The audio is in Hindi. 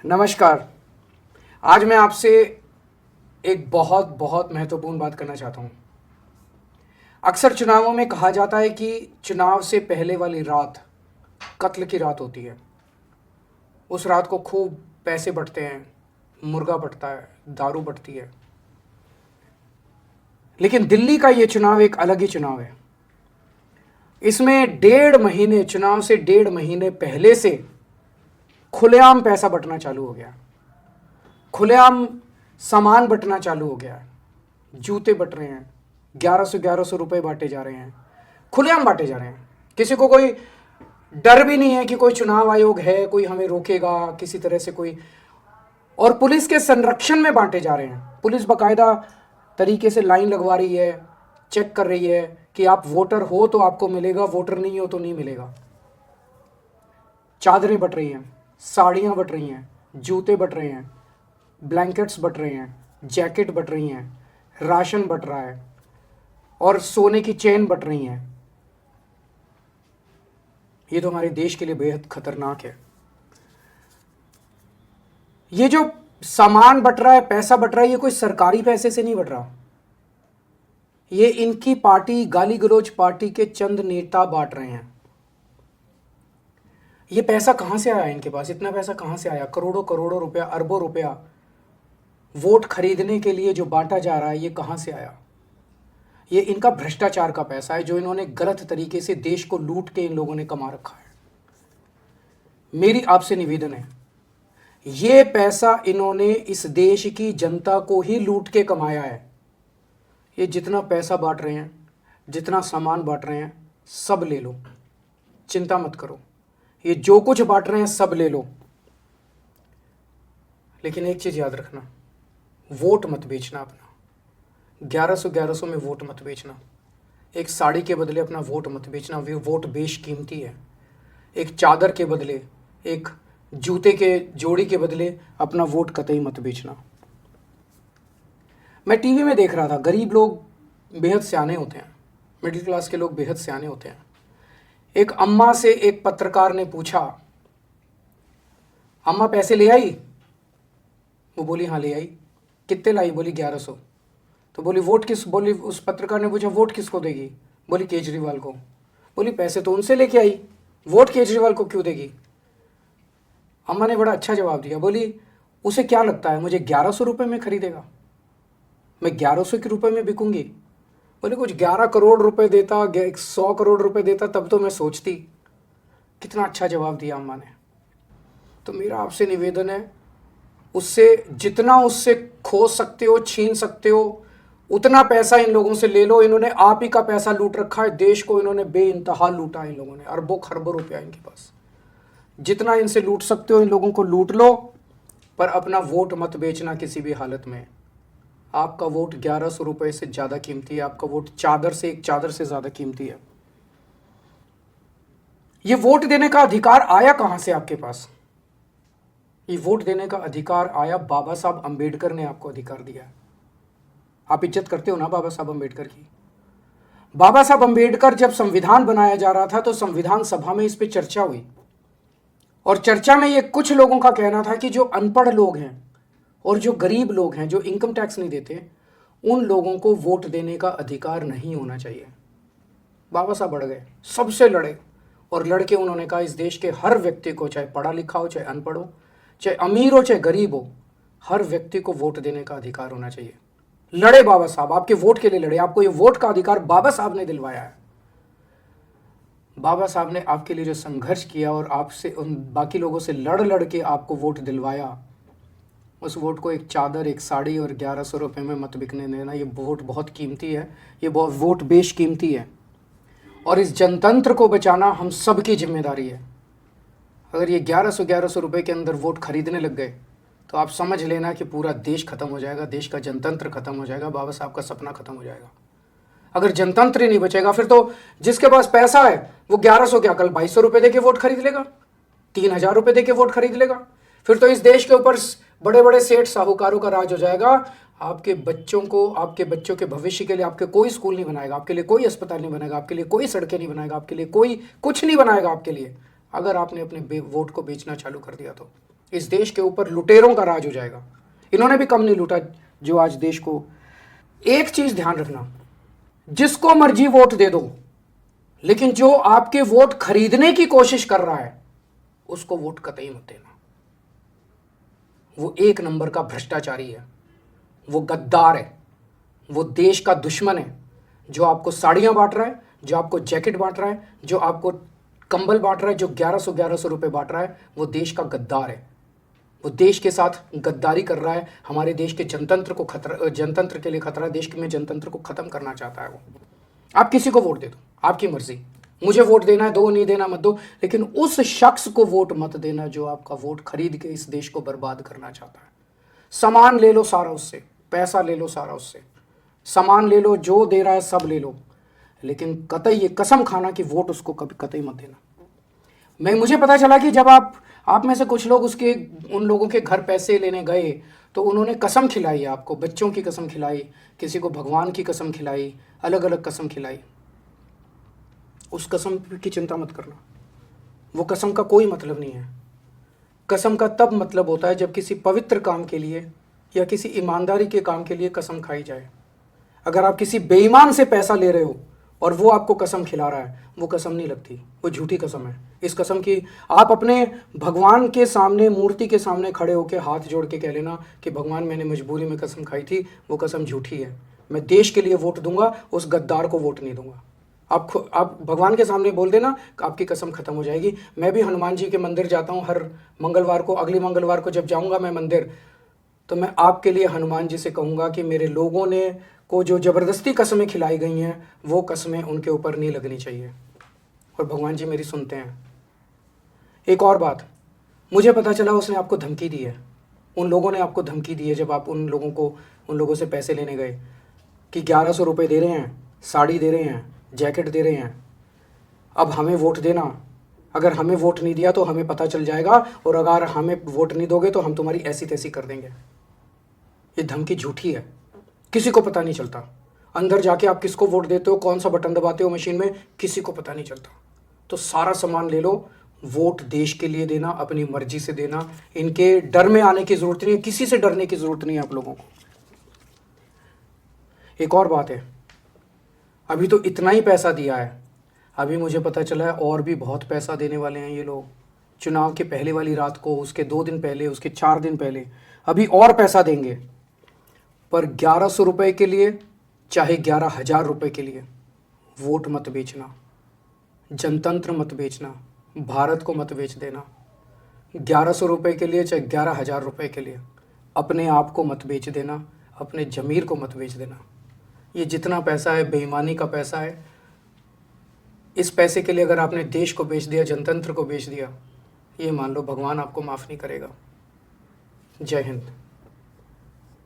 नमस्कार। आज मैं आपसे एक बहुत बहुत महत्वपूर्ण बात करना चाहता हूँ। अक्सर चुनावों में कहा जाता है कि चुनाव से पहले वाली रात कत्ल की रात होती है। उस रात को खूब पैसे बँटते हैं, मुर्गा बँटता है, दारू बँटती है। लेकिन दिल्ली का ये चुनाव एक अलग ही चुनाव है। इसमें चुनाव से 1.5 महीने पहले से खुलेआम पैसा बँटना चालू हो गया। खुलेआम सामान बँटना चालू हो गया है। जूते बँट रहे हैं, 1100 रुपए बांटे जा रहे हैं, खुलेआम बांटे जा रहे हैं। किसी को कोई डर भी नहीं है कि कोई चुनाव आयोग है, कोई हमें रोकेगा किसी तरह से कोई। और पुलिस के संरक्षण में बांटे जा रहे हैं। पुलिस बाकायदा तरीके से लाइन लगवा रही है, चेक कर रही है कि आप वोटर हो तो आपको मिलेगा, वोटर नहीं हो तो नहीं मिलेगा। चादरें बँट रही हैं, साड़ियाँ बँट रही हैं, जूते बँट रहे हैं, ब्लैंकेट्स बँट रहे हैं, जैकेट बँट रही हैं, राशन बँट रहा है और सोने की चेन बँट रही हैं। ये तो हमारे देश के लिए बेहद खतरनाक है। ये जो सामान बँट रहा है, पैसा बँट रहा है, ये कोई सरकारी पैसे से नहीं बँट रहा। ये इनकी पार्टी, गाली गलौज पार्टी के चंद नेता बांट रहे हैं। ये पैसा कहाँ से आया इनके पास? इतना पैसा कहाँ से आया? करोड़ों करोड़ों रुपया, अरबों रुपया वोट खरीदने के लिए जो बांटा जा रहा है, ये कहाँ से आया? ये इनका भ्रष्टाचार का पैसा है जो इन्होंने गलत तरीके से देश को लूट के इन लोगों ने कमा रखा है। मेरी आपसे निवेदन है, ये पैसा इन्होंने इस देश की जनता को ही लूट के कमाया है। ये जितना पैसा बांट रहे हैं, जितना सामान बांट रहे हैं, सब ले लो, चिंता मत करो। ये जो कुछ बांट रहे हैं सब ले लो। लेकिन एक चीज़ याद रखना, वोट मत बेचना अपना। 1100 में वोट मत बेचना। एक साड़ी के बदले अपना वोट मत बेचना। वे वोट बेशकीमती है। एक चादर के बदले, एक जूते के जोड़ी के बदले अपना वोट कतई मत बेचना। मैं टीवी में देख रहा था, गरीब लोग बेहद सियाने होते हैं, मिडिल क्लास के लोग बेहद सियाने होते हैं। एक अम्मा से एक पत्रकार ने पूछा, अम्मा पैसे ले आई? वो बोली हाँ ले आई। कितने लाई? बोली 1100। तो बोली वोट किस, बोली उस पत्रकार ने पूछा वोट किसको देगी? बोली केजरीवाल को। बोली पैसे तो उनसे लेके आई, वोट केजरीवाल को क्यों देगी? अम्मा ने बड़ा अच्छा जवाब दिया। बोली उसे क्या लगता है मुझे 1100 रुपये में खरीदेगा? मैं 1100 के रुपये में बिकूंगी? बोले कुछ 11 करोड़ रुपए देता, 100 करोड़ रुपए देता, तब तो मैं सोचती। कितना अच्छा जवाब दिया अम्मा ने। तो मेरा आपसे निवेदन है, उससे जितना उससे खो सकते हो, छीन सकते हो, उतना पैसा इन लोगों से ले लो। इन्होंने आप ही का पैसा लूट रखा है। देश को इन्होंने बेइंतहा लूटा। इन लोगों ने अरबों खरबों रुपया इनके पास। जितना इनसे लूट सकते हो इन लोगों को लूट लो, पर अपना वोट मत बेचना किसी भी हालत में। आपका वोट 1100 रुपये से ज़्यादा कीमती है। आपका वोट एक चादर से ज़्यादा कीमती है। ये वोट देने का अधिकार आया कहाँ से आपके पास? ये वोट देने का अधिकार आया, बाबा साहब अंबेडकर ने आपको अधिकार दिया। आप इज्जत करते हो ना बाबा साहब अंबेडकर की? बाबा साहब अंबेडकर जब संविधान बनाया जा रहा था तो संविधान सभा में इस पे चर्चा हुई, और चर्चा में ये कुछ लोगों का कहना था कि जो अनपढ़ लोग हैं और जो गरीब लोग हैं, जो इनकम टैक्स नहीं देते, उन लोगों को वोट देने का अधिकार नहीं होना चाहिए। बाबा साहब बढ़ गए, सबसे लड़े, और लड़के उन्होंने कहा इस देश के हर व्यक्ति को, चाहे पढ़ा लिखा हो, चाहे अनपढ़ हो, चाहे अमीर हो, चाहे गरीब हो, हर व्यक्ति को वोट देने का अधिकार होना चाहिए। लड़े बाबा साहब, आपके वोट के लिए लड़े। आपको ये वोट का अधिकार बाबा साहब ने दिलवाया है। बाबा साहब ने आपके लिए जो संघर्ष किया और आपसे, उन बाकी लोगों से लड़ लड़ के आपको वोट दिलवाया, उस वोट को एक चादर, एक साड़ी और 1100 रुपये में मत बिकने देना। ये वोट बहुत कीमती है। ये वोट बेशकीमती है, और इस जनतंत्र को बचाना हम सब की जिम्मेदारी है। अगर ये 1100 रुपये के अंदर वोट खरीदने लग गए तो आप समझ लेना कि पूरा देश खत्म हो जाएगा, देश का जनतंत्र खत्म हो जाएगा, बाबा साहब का सपना खत्म हो जाएगा। अगर जनतंत्र ही नहीं बचेगा, फिर तो जिसके पास पैसा है वो 1100 क्या कल 2200 रुपये दे के वोट खरीद लेगा, 3000 रुपये दे के वोट खरीद लेगा। फिर तो इस देश के ऊपर बड़े बड़े सेठ साहूकारों का राज हो जाएगा। आपके बच्चों को, आपके बच्चों के भविष्य के लिए आपके कोई स्कूल नहीं बनाएगा, आपके लिए कोई अस्पताल नहीं बनाएगा, आपके लिए कोई सड़कें नहीं बनाएगा, आपके लिए कोई कुछ नहीं बनाएगा आपके लिए, अगर आपने अपने वोट को बेचना चालू कर दिया तो। इस देश के ऊपर लुटेरों का राज हो जाएगा। इन्होंने भी कम नहीं लूटा जो आज देश को। एक चीज ध्यान रखना, जिसको मर्जी वोट दे दो, लेकिन जो आपके वोट खरीदने की कोशिश कर रहा है उसको वोट कतई मत देना। वो एक नंबर का भ्रष्टाचारी है, वो गद्दार है, वो देश का दुश्मन है। जो आपको साड़ियां बांट रहा है, जो आपको जैकेट बांट रहा है, जो आपको कंबल बांट रहा है, जो 1100 रुपए बांट रहा है, वो देश का गद्दार है। वो देश के साथ गद्दारी कर रहा है। हमारे देश के जनतंत्र को खतरा, जनतंत्र के लिए खतरा है। देश में जनतंत्र को खत्म करना चाहता है वो। आप किसी को वोट दे दो, आपकी मर्जी। मुझे वोट देना है दो, नहीं देना मत दो, लेकिन उस शख्स को वोट मत देना जो आपका वोट खरीद के इस देश को बर्बाद करना चाहता है। सामान ले लो सारा उससे, पैसा ले लो सारा उससे, सामान ले लो, जो दे रहा है सब ले लो, लेकिन कतई ये कसम खाना कि वोट उसको कभी कतई मत देना। मुझे पता चला कि जब आप में से कुछ लोग उन लोगों के घर पैसे लेने गए तो उन्होंने कसम खिलाई, आपको बच्चों की कसम खिलाई, किसी को भगवान की कसम खिलाई, अलग अलग कसम खिलाई। उस कसम की चिंता मत करना, वो कसम का कोई मतलब नहीं है। कसम का तब मतलब होता है जब किसी पवित्र काम के लिए या किसी ईमानदारी के काम के लिए कसम खाई जाए। अगर आप किसी बेईमान से पैसा ले रहे हो और वो आपको कसम खिला रहा है, वो कसम नहीं लगती, वो झूठी कसम है। इस कसम की आप अपने भगवान के सामने, मूर्ति के सामने खड़े होकर हाथ जोड़ के कह लेना कि भगवान मैंने मजबूरी में कसम खाई थी, वो कसम झूठी है। मैं देश के लिए वोट दूंगा, उस गद्दार को वोट नहीं दूंगा। आप भगवान के सामने बोल देना, आपकी कसम खत्म हो जाएगी। मैं भी हनुमान जी के मंदिर जाता हूँ हर मंगलवार को। अगली मंगलवार को जब जाऊँगा मैं मंदिर, तो मैं आपके लिए हनुमान जी से कहूँगा कि मेरे लोगों ने को जो ज़बरदस्ती कसमें खिलाई गई हैं, वो कसमें उनके ऊपर नहीं लगनी चाहिए। और भगवान जी मेरी सुनते हैं। एक और बात, मुझे पता चला उसने आपको धमकी दी है, उन लोगों ने आपको धमकी दी है जब आप उन लोगों से पैसे लेने गए कि 1100 रुपये दे रहे हैं, साड़ी दे रहे हैं, जैकेट दे रहे हैं, अब हमें वोट देना। अगर हमें वोट नहीं दिया तो हमें पता चल जाएगा, और अगर हमें वोट नहीं दोगे तो हम तुम्हारी ऐसी तैसी कर देंगे। ये धमकी झूठी है, किसी को पता नहीं चलता। अंदर जाके आप किसको वोट देते हो, कौन सा बटन दबाते हो मशीन में, किसी को पता नहीं चलता। तो सारा सामान ले लो, वोट देश के लिए देना, अपनी मर्जी से देना। इनके डर में आने की जरूरत नहीं है, किसी से डरने की जरूरत नहीं है आप लोगों को। एक और बात है, अभी तो इतना ही पैसा दिया है, अभी मुझे पता चला है और भी बहुत पैसा देने वाले हैं ये लोग। चुनाव के पहले वाली रात को, उसके 2 दिन पहले, उसके 4 दिन पहले, अभी और पैसा देंगे। पर 1100 रुपये के लिए, चाहे 11,000 रुपये के लिए, वोट मत बेचना, जनतंत्र मत बेचना, भारत को मत बेच देना। 1100 रुपये के लिए, चाहे 11,000 रुपये के लिए, अपने आप को मत बेच देना, अपने ज़मीर को मत बेच देना। ये जितना पैसा है बेईमानी का पैसा है। इस पैसे के लिए अगर आपने देश को बेच दिया, जनतंत्र को बेच दिया, ये मान लो भगवान आपको माफ़ नहीं करेगा। जय हिंद।